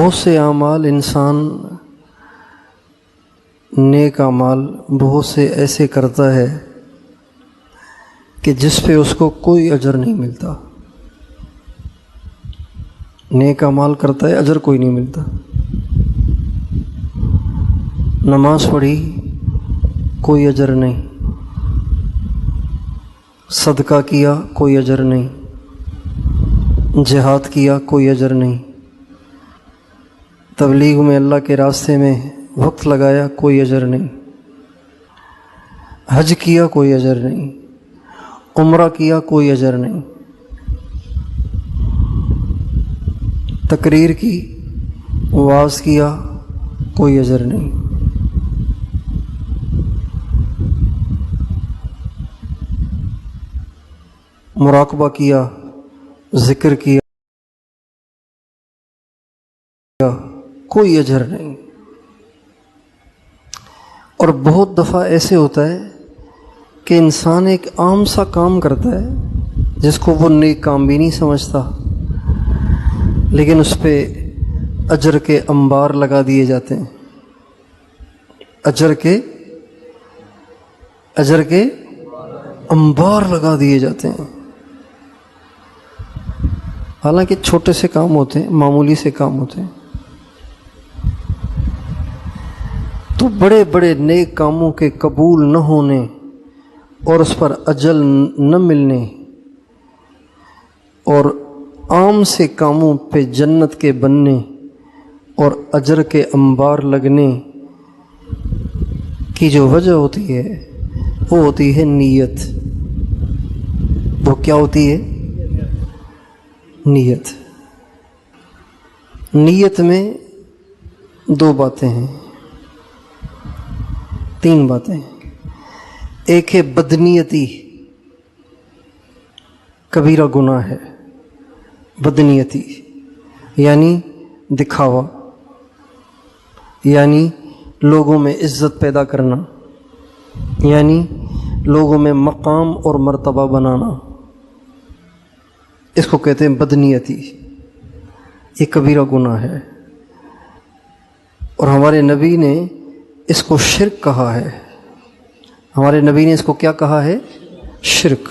بہت سے اعمال انسان نیک اعمال بہت سے ایسے کرتا ہے کہ جس پہ اس کو کوئی اجر نہیں ملتا. نیک اعمال کرتا ہے، اجر کوئی نہیں ملتا. نماز پڑھی، کوئی اجر نہیں. صدقہ کیا، کوئی اجر نہیں. جہاد کیا، کوئی اجر نہیں. تبلیغ میں اللہ کے راستے میں وقت لگایا، کوئی اجر نہیں. حج کیا، کوئی اجر نہیں. عمرہ کیا، کوئی اجر نہیں. تقریر کی، وعظ کیا، کوئی اجر نہیں. مراقبہ کیا، ذکر کیا، کوئی اجر نہیں. اور بہت دفعہ ایسے ہوتا ہے کہ انسان ایک عام سا کام کرتا ہے جس کو وہ نیک کام بھی نہیں سمجھتا، لیکن اس پہ اجر کے انبار لگا دیے جاتے ہیں. اجر کے انبار لگا دیے جاتے ہیں. حالانکہ چھوٹے سے کام ہوتے ہیں، معمولی سے کام ہوتے ہیں. تو بڑے بڑے نیک کاموں کے قبول نہ ہونے اور اس پر اجر نہ ملنے اور عام سے کاموں پہ جنت کے بننے اور اجر کے انبار لگنے کی جو وجہ ہوتی ہے وہ ہوتی ہے نیت. وہ کیا ہوتی ہے؟ نیت. نیت میں دو باتیں ہیں، تین باتیں ہیں. ایک ہے بدنیتی، کبیرہ گناہ ہے. بدنیتی یعنی دکھاوا، یعنی لوگوں میں عزت پیدا کرنا، یعنی لوگوں میں مقام اور مرتبہ بنانا. اس کو کہتے ہیں بدنیتی. یہ کبیرہ گناہ ہے اور ہمارے نبی نے اس کو شرک کہا ہے. ہمارے نبی نے اس کو کیا کہا ہے؟ شرک.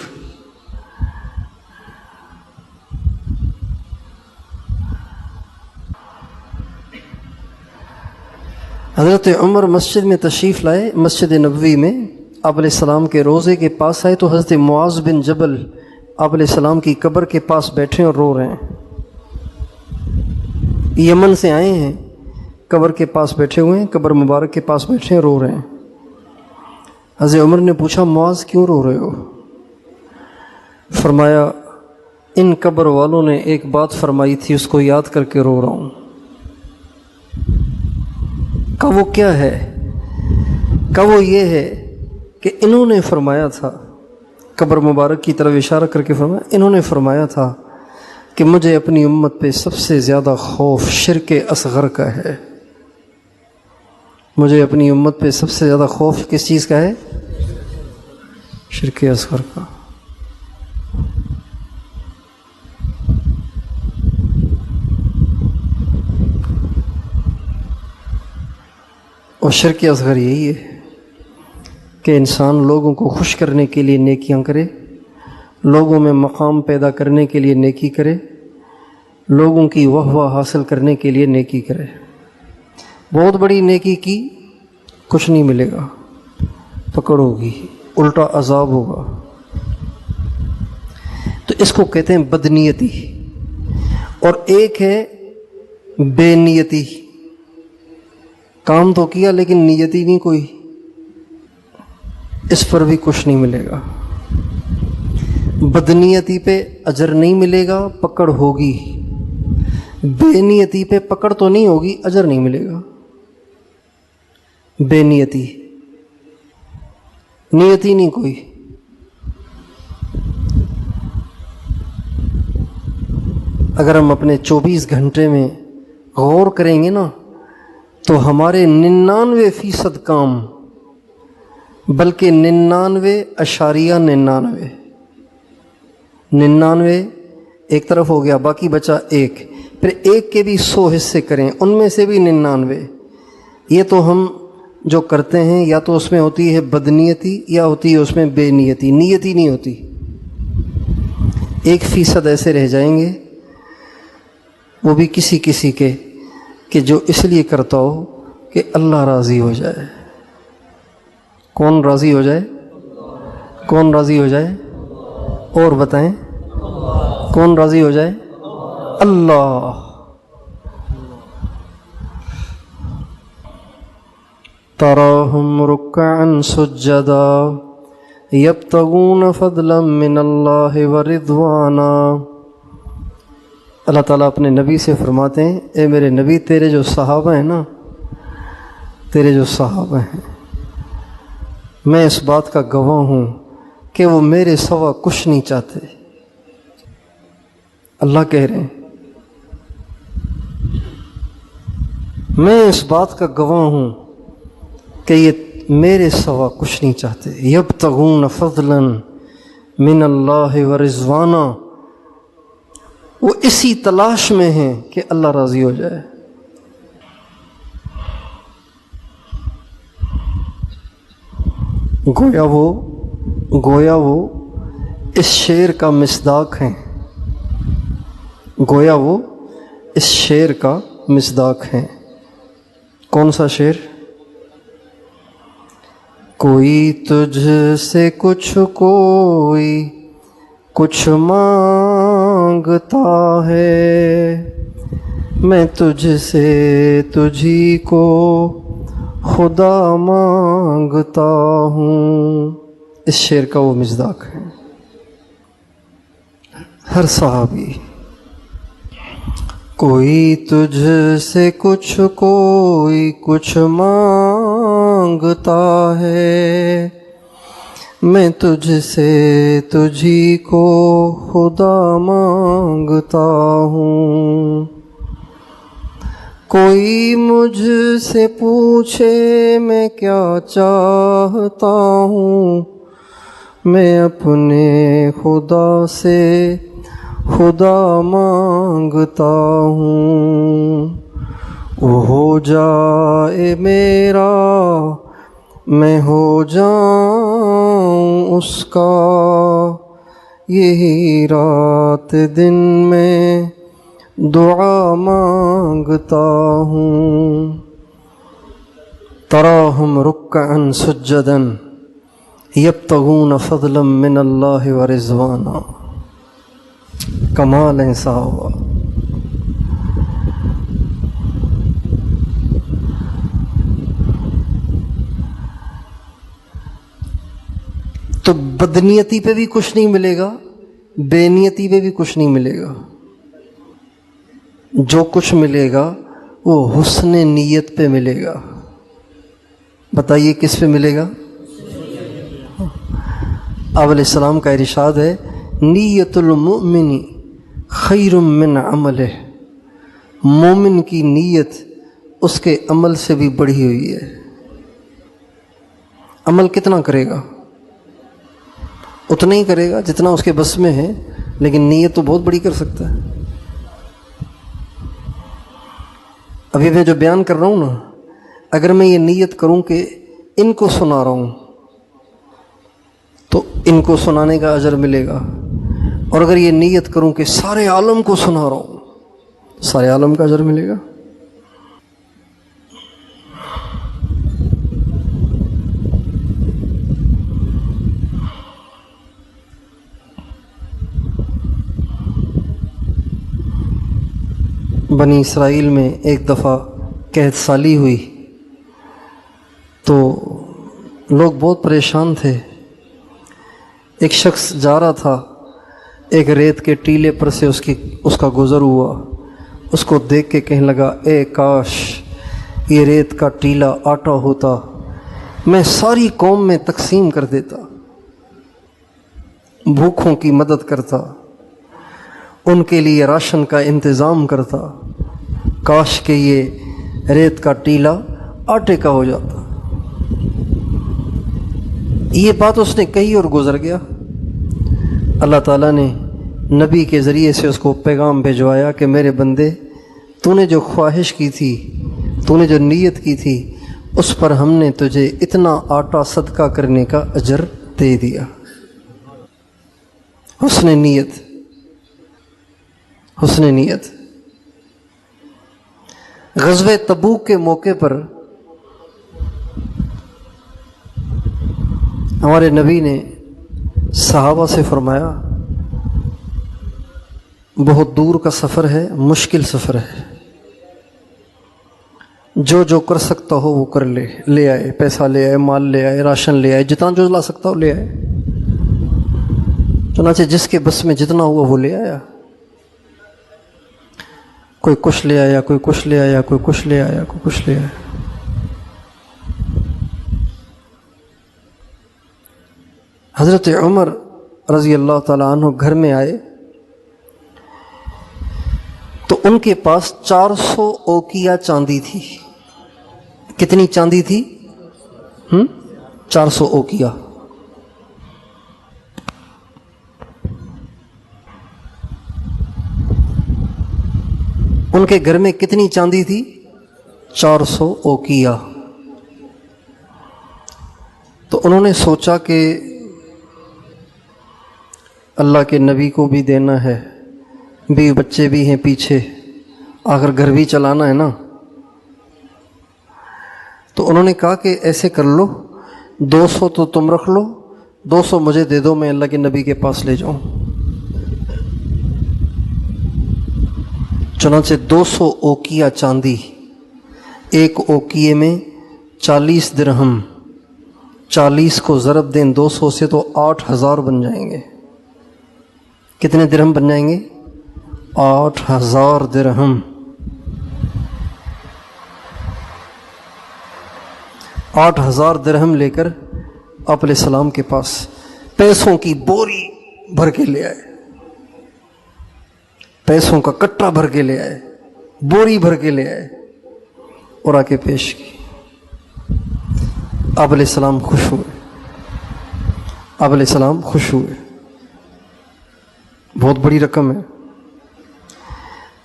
حضرت عمر مسجد میں تشریف لائے، مسجد نبوی میں آپ علیہ السلام کے روضے کے پاس آئے تو حضرت معاذ بن جبل آپ علیہ السلام کی قبر کے پاس بیٹھے اور رو رہے ہیں. یمن سے آئے ہیں، قبر کے پاس بیٹھے ہوئے ہیں، قبر مبارک کے پاس بیٹھے ہیں، رو رہے ہیں. حضرت عمر نے پوچھا معاذ کیوں رو رہے ہو؟ فرمایا ان قبر والوں نے ایک بات فرمائی تھی، اس کو یاد کر کے رو رہا ہوں. کہ وہ کیا ہے؟ کہ وہ یہ ہے کہ انہوں نے فرمایا تھا، قبر مبارک کی طرف اشارہ کر کے فرمایا، انہوں نے فرمایا تھا کہ مجھے اپنی امت پہ سب سے زیادہ خوف شرک اصغر کا ہے. مجھے اپنی امت پہ سب سے زیادہ خوف کس چیز کا ہے؟ شرک اصغر کا. اور شرک اصغر یہی ہے کہ انسان لوگوں کو خوش کرنے کے لیے نیکیاں کرے، لوگوں میں مقام پیدا کرنے کے لیے نیکی کرے، لوگوں کی واہ واہ حاصل کرنے کے لیے نیکی کرے. بہت بڑی نیکی کی، کچھ نہیں ملے گا، پکڑ ہوگی، الٹا عذاب ہوگا. تو اس کو کہتے ہیں بدنیتی. اور ایک ہے بے نیتی، کام تو کیا لیکن نیتی نہیں کوئی، اس پر بھی کچھ نہیں ملے گا. بدنیتی پہ اجر نہیں ملے گا، پکڑ ہوگی. بے نیتی پہ پکڑ تو نہیں ہوگی، اجر نہیں ملے گا. بے نیتی، نیتی نہیں کوئی. اگر ہم اپنے 24 گھنٹے میں غور کریں گے نا تو ہمارے 99% کام، بلکہ 99.99 ایک طرف ہو گیا، باقی بچا ایک، پھر ایک کے بھی 100 حصے کریں، ان میں سے بھی 99۔ یہ تو ہم جو کرتے ہیں یا تو اس میں ہوتی ہے بدنیتی یا ہوتی ہے اس میں بے نیتی، نیتی نہیں ہوتی۔ 1% ایسے رہ جائیں گے، وہ بھی کسی کسی کے، کہ جو اس لیے کرتا ہو کہ اللہ راضی ہو جائے۔ کون راضی ہو جائے؟ کون راضی ہو جائے؟ اور بتائیں، کون راضی ہو جائے؟ اللہ۔ تراہم رکعا سجدا یبتغون فضلا من اللہ ورضوانا۔ اللہ تعالیٰ اپنے نبی سے فرماتے ہیں، اے میرے نبی، تیرے جو صحابہ ہیں نا، تیرے جو صحابہ ہیں، میں اس بات کا گواہ ہوں کہ وہ میرے سوا کچھ نہیں چاہتے۔ اللہ کہہ رہے ہیں، میں اس بات کا گواہ ہوں کہ یہ میرے سوا کچھ نہیں چاہتے۔ یبتغون فضلا من اللہ ورضوانا، وہ اسی تلاش میں ہیں کہ اللہ راضی ہو جائے۔ گویا وہ اس شعر کا مصداق ہیں، گویا وہ اس شعر کا مصداق ہیں۔ کون سا شعر؟ کوئی تجھ سے کوئی کچھ مانگتا ہے، میں تجھ سے تجھی کو خدا مانگتا ہوں۔ اس شعر کا وہ مصداق ہے۔ ہر صحابی، کوئی تجھ سے کوئی کچھ مانگتا ہے، میں تجھ سے تجھی کو خدا مانگتا ہوں۔ کوئی مجھ سے پوچھے میں کیا چاہتا ہوں، میں اپنے خدا سے خدا مانگتا ہوں۔ وہ ہو جائے میرا، میں ہو جاؤں اس کا، یہی رات دن میں دعا مانگتا ہوں۔ تراہم رکعا سجدا یبتغون فضلا من اللہ ورضوانا۔ کمال ہے صحابہ۔ تو بدنیتی پہ بھی کچھ نہیں ملے گا، بے نیتی پہ بھی کچھ نہیں ملے گا۔ جو کچھ ملے گا وہ حسن نیت پہ ملے گا۔ بتائیے کس پہ ملے گا؟ آپ علیہ السلام کا ارشاد ہے، نیت المؤمن خیر من عملہ۔ مومن کی نیت اس کے عمل سے بھی بڑھی ہوئی ہے۔ عمل کتنا کرے گا؟ اتنا ہی کرے گا جتنا اس کے بس میں ہے، لیکن نیت تو بہت بڑی کر سکتا ہے۔ ابھی میں جو بیان کر رہا ہوں نا، اگر میں یہ نیت کروں کہ ان کو سنا رہا ہوں تو ان کو سنانے کا اجر ملے گا، اور اگر یہ نیت کروں کہ سارے عالم کو سنا رہا ہوں، سارے عالم کا اجر ملے گا۔ بنی اسرائیل میں ایک دفعہ قحط سالی ہوئی تو لوگ بہت پریشان تھے۔ ایک شخص جا رہا تھا، ایک ریت کے ٹیلے پر سے اس کا گزر ہوا، اس کو دیکھ کے کہنے لگا، اے کاش یہ ریت کا ٹیلا آٹا ہوتا، میں ساری قوم میں تقسیم کر دیتا، بھوکھوں کی مدد کرتا، ان کے لیے راشن کا انتظام کرتا، کاش کہ یہ ریت کا ٹیلا آٹے کا ہو جاتا۔ یہ بات اس نے کہی اور گزر گیا۔ اللہ تعالیٰ نے نبی کے ذریعے سے اس کو پیغام بھجوایا کہ میرے بندے، تو نے جو خواہش کی تھی، تو نے جو نیت کی تھی، اس پر ہم نے تجھے اتنا آٹا صدقہ کرنے کا اجر دے دیا۔ حسن نیت، حسن نیت۔ غزوہ تبوک کے موقع پر ہمارے نبی نے صحابہ سے فرمایا بہت دور کا سفر ہے، مشکل سفر ہے، جو کر سکتا ہو وہ کر لے آئے، پیسہ لے آئے، مال لے آئے، راشن لے آئے، جتنا جو لا سکتا ہو لے آئے۔ چنانچہ جس کے بس میں جتنا ہوا وہ لے آیا، کوئی کچھ لے آیا، کوئی کچھ لے آیا، کوئی کچھ لے آیا، کوئی کچھ لے آیا۔ حضرت عمر رضی اللہ تعالیٰ عنہ گھر میں آئے تو ان کے پاس 400 اوقیہ چاندی تھی۔ کتنی چاندی تھی؟ 400 اوقیہ۔ ان کے گھر میں کتنی چاندی تھی؟ 400 اوقیہ۔ تو انہوں نے سوچا کہ اللہ کے نبی کو بھی دینا ہے، بیوی بچے بھی ہیں پیچھے، آخر گھر بھی چلانا ہے نا۔ تو انہوں نے کہا کہ ایسے کر لو، 200 تو تم رکھ لو، 200 مجھے دے دو، میں اللہ کے نبی کے پاس لے جاؤں۔ چنانچہ 200 اوقیہ چاندی، ایک اوقیے میں 40 درہم، 40 کو ضرب دیں 200 سے تو 8000 بن جائیں گے۔ کتنے درہم بن جائیں گے؟ 8000 درہم۔ 8000 درہم لے کر آپ علیہ السلام کے پاس پیسوں کی بوری بھر کے لے آئے، پیسوں کا کٹا بھر کے لے آئے، بوری بھر کے لے آئے اور آ کے پیش کی۔ آپ علیہ السلام خوش ہوئے، آپ علیہ السلام خوش ہوئے، بہت بڑی رقم ہے۔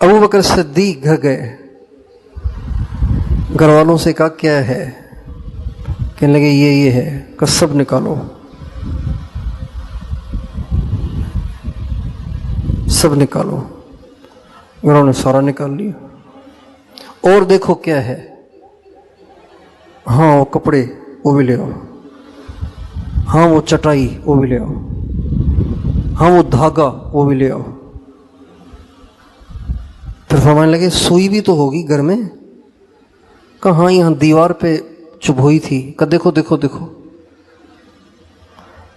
ابو بکر صدیق گھر گئے، گھر والوں سے کہا کیا ہے؟ کہنے لگے یہ ہے، کہ سب نکالو، سب نکالو۔ انہوں نے سارا نکال لیا۔ اور دیکھو کیا ہے؟ ہاں وہ کپڑے وہ بھی لے آؤ، ہاں وہ چٹائی وہ بھی لے آؤ، ہاں وہ دھاگا وہ بھی لے آؤ۔ پھر فرمانے لگے سوئی بھی تو ہوگی گھر میں؟ کہاں یہاں دیوار پہ چبھوئی تھی، کہ دیکھو دیکھو دیکھو۔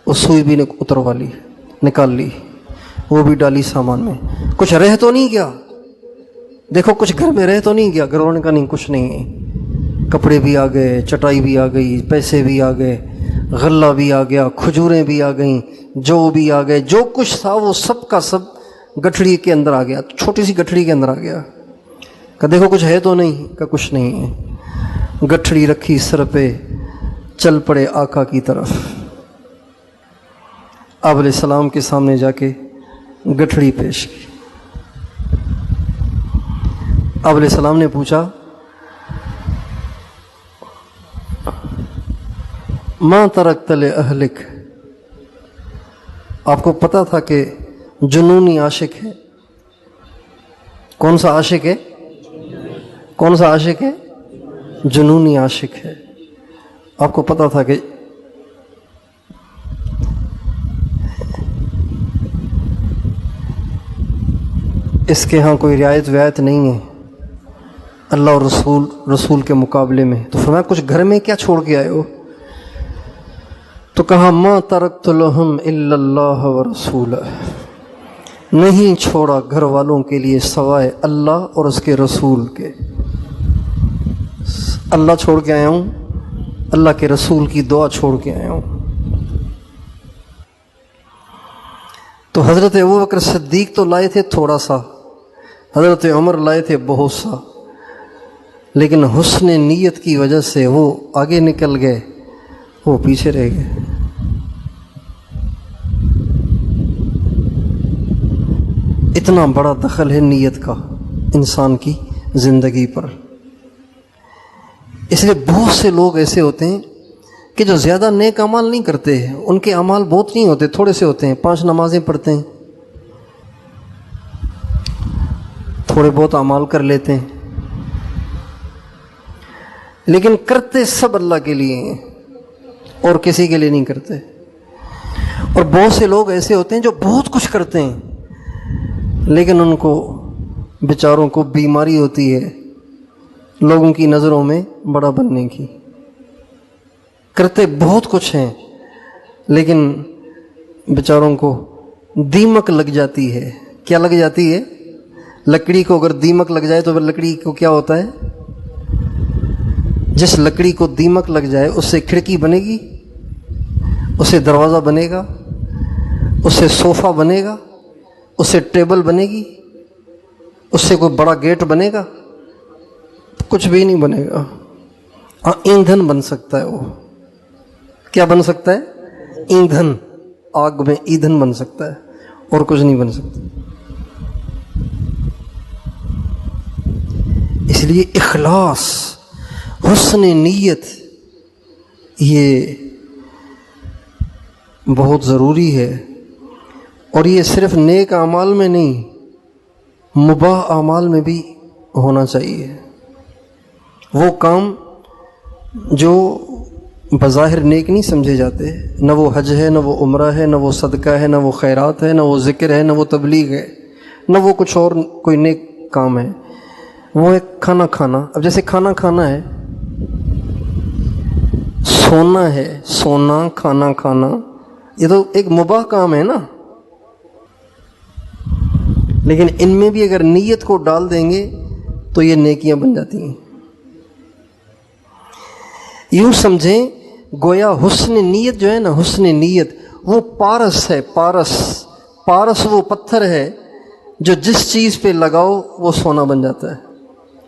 وہ سوئی بھی اتروا لی، نکال لی، وہ بھی ڈالی سامان میں۔ کچھ رہ تو نہیں گیا؟ دیکھو کچھ گھر میں رہ تو نہیں گیا؟ گھر والوں نے کہا نہیں کچھ نہیں ہے، کپڑے بھی آ گئے، چٹائی بھی آ گئی، پیسے بھی آ گئے، غلہ بھی آ گیا، کھجوریں بھی آ گئیں، جو بھی آ گئے، جو کچھ تھا وہ سب کا سب گٹھڑی کے اندر آ گیا، چھوٹی سی گٹھڑی کے اندر آ گیا۔ کہ دیکھو کچھ ہے تو نہیں؟ کہ کچھ نہیں ہے۔ گٹھڑی رکھی سر پہ، چل پڑے آقا کی طرف۔ آپ علیہ السلام کے سامنے جا کے گٹھڑی پیش کی۔ آپ علیہ السلام نے پوچھا ماں ترکت لأہلک، آپ کو پتا تھا کہ جنونی عاشق ہے؟ کون سا عاشق ہے؟ کون سا عاشق ہے؟ جنونی عاشق ہے۔ آپ کو پتا تھا کہ اس کے ہاں کوئی رعایت نہیں ہے اللہ اور رسول کے مقابلے میں؟ تو فرمایا کچھ گھر میں کیا چھوڑ کے آئے ہو؟ تو کہا ما ترکت لہم الا اللہ ورسولہ، نہیں چھوڑا گھر والوں کے لیے سوائے اللہ اور اس کے رسول کے۔ اللہ چھوڑ کے آیا ہوں، اللہ کے رسول کی دعا چھوڑ کے آیا ہوں۔ تو حضرت ابوبکر صدیق تو لائے تھے تھوڑا سا، حضرت عمر لائے تھے بہت سا، لیکن حسن نیت کی وجہ سے وہ آگے نکل گئے، وہ پیچھے رہ گئے۔ اتنا بڑا دخل ہے نیت کا انسان کی زندگی پر۔ اس لیے بہت سے لوگ ایسے ہوتے ہیں کہ جو زیادہ نیک اعمال نہیں کرتے، ان کے اعمال بہت نہیں ہوتے، تھوڑے سے ہوتے ہیں، 5 نمازیں پڑھتے ہیں، تھوڑے بہت اعمال کر لیتے ہیں، لیکن کرتے سب اللہ کے لیے ہیں اور کسی کے لیے نہیں کرتے۔ اور بہت سے لوگ ایسے ہوتے ہیں جو بہت کچھ کرتے ہیں، لیکن ان کو بیچاروں کو بیماری ہوتی ہے لوگوں کی نظروں میں بڑا بننے کی۔ کرتے بہت کچھ ہیں لیکن بیچاروں کو دیمک لگ جاتی ہے۔ کیا لگ جاتی ہے؟ لکڑی کو اگر دیمک لگ جائے تو پھر لکڑی کو کیا ہوتا ہے؟ جس لکڑی کو دیمک لگ جائے اس سے کھڑکی بنے گی، اس سے دروازہ بنے گا، اس سے صوفہ بنے گا، اس سے ٹیبل بنے گی، اس سے کوئی بڑا گیٹ بنے گا؟ کچھ بھی نہیں بنے گا۔ ہاں، ایندھن بن سکتا ہے۔ وہ کیا بن سکتا ہے؟ ایندھن، آگ میں ایندھن بن سکتا ہے، اور کچھ نہیں بن سکتا۔ اس لیے اخلاص، حسن نیت، یہ بہت ضروری ہے۔ اور یہ صرف نیک اعمال میں نہیں، مباح اعمال میں بھی ہونا چاہیے۔ وہ کام جو بظاہر نیک نہیں سمجھے جاتے، نہ وہ حج ہے، نہ وہ عمرہ ہے، نہ وہ صدقہ ہے، نہ وہ خیرات ہے، نہ وہ ذکر ہے، نہ وہ تبلیغ ہے، نہ وہ کچھ اور کوئی نیک کام ہے، وہ ایک کھانا کھانا۔ اب جیسے کھانا کھانا ہے، سونا ہے، سونا، کھانا کھانا، یہ تو ایک مباح کام ہے نا۔ لیکن ان میں بھی اگر نیت کو ڈال دیں گے تو یہ نیکیاں بن جاتی ہیں۔ یوں سمجھیں گویا حسن نیت جو ہے نا، حسن نیت وہ پارس ہے۔ پارس وہ پتھر ہے جو جس چیز پہ لگاؤ وہ سونا بن جاتا ہے،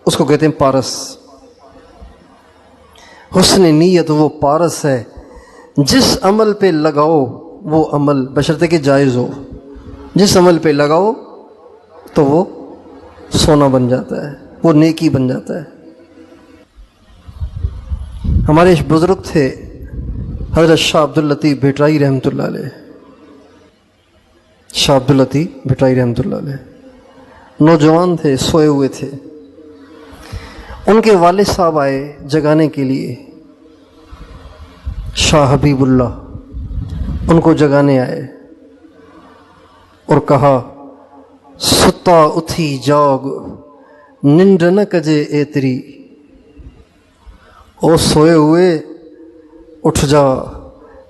اس کو کہتے ہیں پارس۔ حسن نیت وہ پارس ہے، جس عمل پہ لگاؤ وہ عمل، بشرطے کہ جائز ہو، جس عمل پہ لگاؤ تو وہ سونا بن جاتا ہے، وہ نیکی بن جاتا ہے۔ ہمارے بزرگ تھے حضرت شاہ عبد اللطیف بھٹرائی رحمۃ اللہ علیہ، شاہ عبد اللطیف بھٹرائی رحمۃ اللہ علیہ نوجوان تھے، سوئے ہوئے تھے۔ ان کے والد صاحب آئے جگانے کے لیے، شاہ حبیب اللہ ان کو جگانے آئے اور کہا، ستا اتھی جاگ ننڈ نہ کجے ایتری، او سوئے ہوئے اٹھ جا،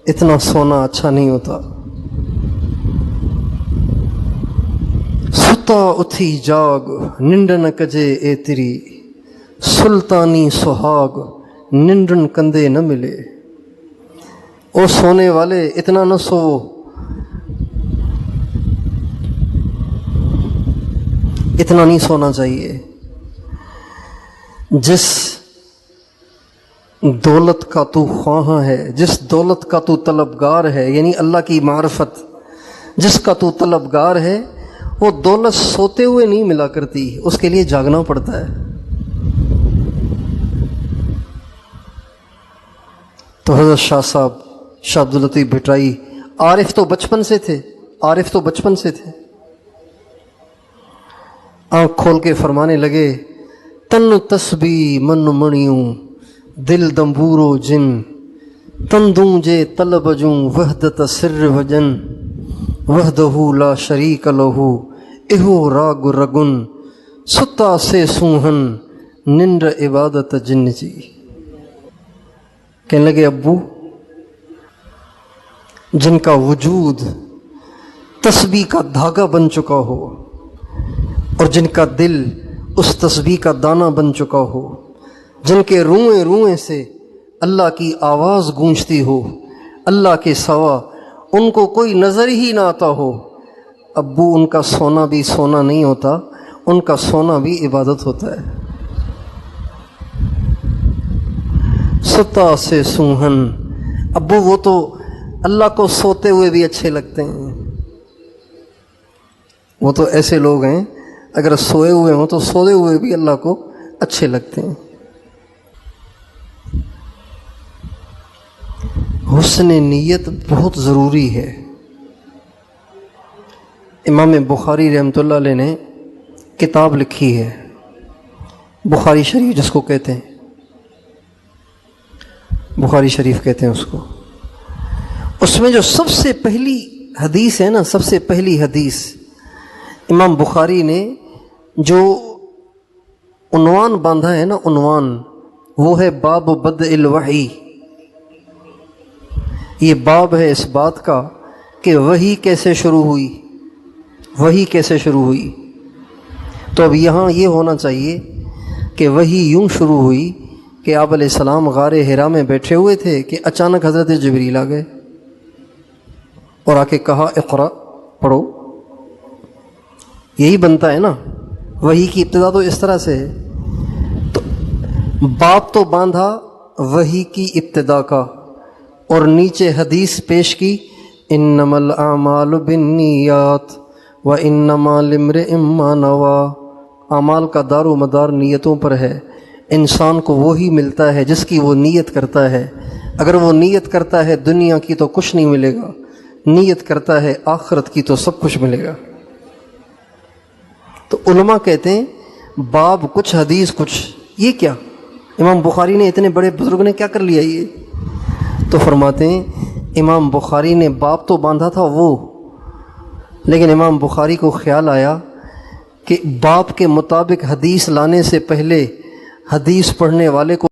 اتنا سونا اچھا نہیں ہوتا۔ ستا اتھی جاگ ننڈ نہ کجے ایتری، سلطانی سہاگ ننڈن کندے نہ ملے۔ او سونے والے اتنا نہ سو، اتنا نہیں سونا چاہیے۔ جس دولت کا تو خواہاں ہے، جس دولت کا تو طلبگار ہے، یعنی اللہ کی معرفت جس کا تو طلبگار ہے، وہ دولت سوتے ہوئے نہیں ملا کرتی، اس کے لیے جاگنا پڑتا ہے۔ تو حضرت شاہ صاحب شاہ عبد اللطیف بھٹرائی عارف تو بچپن سے تھے، عارف تو بچپن سے تھے۔ آنکھ کھول کے فرمانے لگے، تن تسبیح من منیوں دل دمبورو جن، تندوں جے طلب جوں وحدت سر وجن، وحدہ لا شریک لہو اہو راگ رگن، ستا سے سوہن ننڈ عبادت جن جی۔ کہنے لگے، ابو جن کا وجود تسبیح کا دھاگا بن چکا ہو اور جن کا دل اس تسبیح کا دانہ بن چکا ہو، جن کے روئیں روئیں سے اللہ کی آواز گونجتی ہو، اللہ کے سوا ان کو کوئی نظر ہی نہ آتا ہو، ابو ان کا سونا بھی سونا نہیں ہوتا، ان کا سونا بھی عبادت ہوتا ہے۔ ستا سے سوہن، ابو وہ تو اللہ کو سوتے ہوئے بھی اچھے لگتے ہیں، وہ تو ایسے لوگ ہیں اگر سوئے ہوئے ہوں تو سوئے ہوئے بھی اللہ کو اچھے لگتے ہیں۔ حسن نیت بہت ضروری ہے۔ امام بخاری رحمۃ اللہ علیہ نے کتاب لکھی ہے، بخاری شریف جس کو کہتے ہیں، بخاری شریف کہتے ہیں اس کو۔ اس میں جو سب سے پہلی حدیث ہے نا، سب سے پہلی حدیث امام بخاری نے جو عنوان باندھا ہے نا، عنوان، وہ ہے باب بدء الوحی۔ یہ باب ہے اس بات کا کہ وحی کیسے شروع ہوئی، وحی کیسے شروع ہوئی۔ تو اب یہاں یہ ہونا چاہیے کہ وحی یوں شروع ہوئی کہ آپ علیہ السلام غار حرا میں بیٹھے ہوئے تھے کہ اچانک حضرت جبریل آ گئے اور آ کے کہا اقرا، پڑھو۔ یہی بنتا ہے نا، وحی کی ابتدا تو اس طرح سے ہے۔ تو باب تو باندھا وحی کی ابتدا کا، اور نیچے حدیث پیش کی انما الاعمال بالنیات وانما لامرئ ما نوى۔ اعمال کا دار و مدار نیتوں پر ہے، انسان کو وہی ملتا ہے جس کی وہ نیت کرتا ہے۔ اگر وہ نیت کرتا ہے دنیا کی تو کچھ نہیں ملے گا، نیت کرتا ہے آخرت کی تو سب کچھ ملے گا۔ تو علماء کہتے ہیں باب کچھ حدیث کچھ، یہ کیا امام بخاری نے، اتنے بڑے بزرگ نے کیا کر لیا یہ؟ تو فرماتے ہیں امام بخاری نے باب تو باندھا تھا وہ، لیکن امام بخاری کو خیال آیا کہ باب کے مطابق حدیث لانے سے پہلے حدیث پڑھنے والے کو